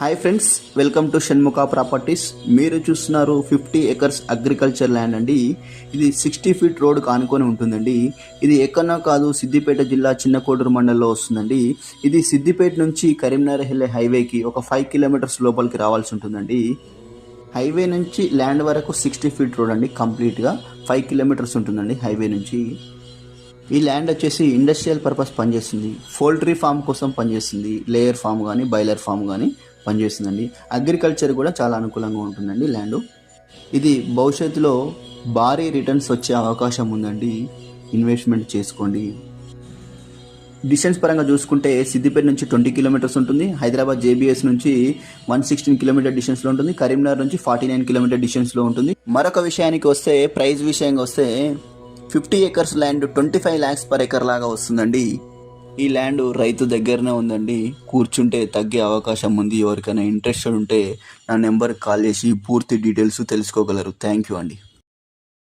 Hi friends, welcome to Shanmukha properties. మీరు చూస్తున్నారు 50 acres agriculture land అండి. ఇది 60 ఫీట్ రోడ్ కానుకొని ఉంటుందండి. ఇది ఎక్కడో కాదు, సిద్దిపేట జిల్లా చిన్న కోడూరు మండలంలో వస్తుందండి. ఇది సిద్దిపేట నుంచి కరీంనగర్ వెళ్ళే హైవేకి ఒక 5 కిలోమీటర్స్ లోపలికి రావాల్సి ఉంటుందండి. హైవే నుంచి ల్యాండ్ వరకు 60 ఫీట్ రోడ్ అండి. కంప్లీట్గా 5 కిలోమీటర్స్ ఉంటుందండి హైవే నుంచి. ఈ ల్యాండ్ వచ్చేసి ఇండస్ట్రియల్ పర్పస్ పనిచేస్తుంది, పౌల్ట్రీ ఫామ్ కోసం పనిచేస్తుంది, లేయర్ ఫామ్ కానీ బాయిలర్ ఫామ్ కానీ పనిచేస్తుందండి. అగ్రికల్చర్ కూడా చాలా అనుకూలంగా ఉంటుందండి ల్యాండ్. ఇది భవిష్యత్తులో భారీ రిటర్న్స్ వచ్చే అవకాశం ఉందండి. ఇన్వెస్ట్మెంట్ చేసుకోండి. డిస్టెన్స్ పరంగా చూసుకుంటే సిద్దిపేట నుంచి 20 కిలోమీటర్స్ ఉంటుంది, హైదరాబాద్ జేబీఎస్ నుంచి 116 కిలోమీటర్ డిస్టెన్స్లో ఉంటుంది, కరీంనగర్ నుంచి 49 కిలోమీటర్ డిస్టెన్స్లో ఉంటుంది. మరొక విషయానికి వస్తే, ప్రైస్ విషయంగా వస్తే 50 acres land 25 lakhs per acre లాగా వస్తుందండి. ఈ ల్యాండ్ రైతు దగ్గరనే ఉందండి. కూర్చుంటే తగ్గే అవకాశం ఉంది. ఎవరికైనా ఇంట్రెస్టెడ్ ఉంటే నా నెంబర్కి కాల్ చేసి పూర్తి డీటెయిల్స్ తెలుసుకోగలరు. థ్యాంక్ యూ అండి.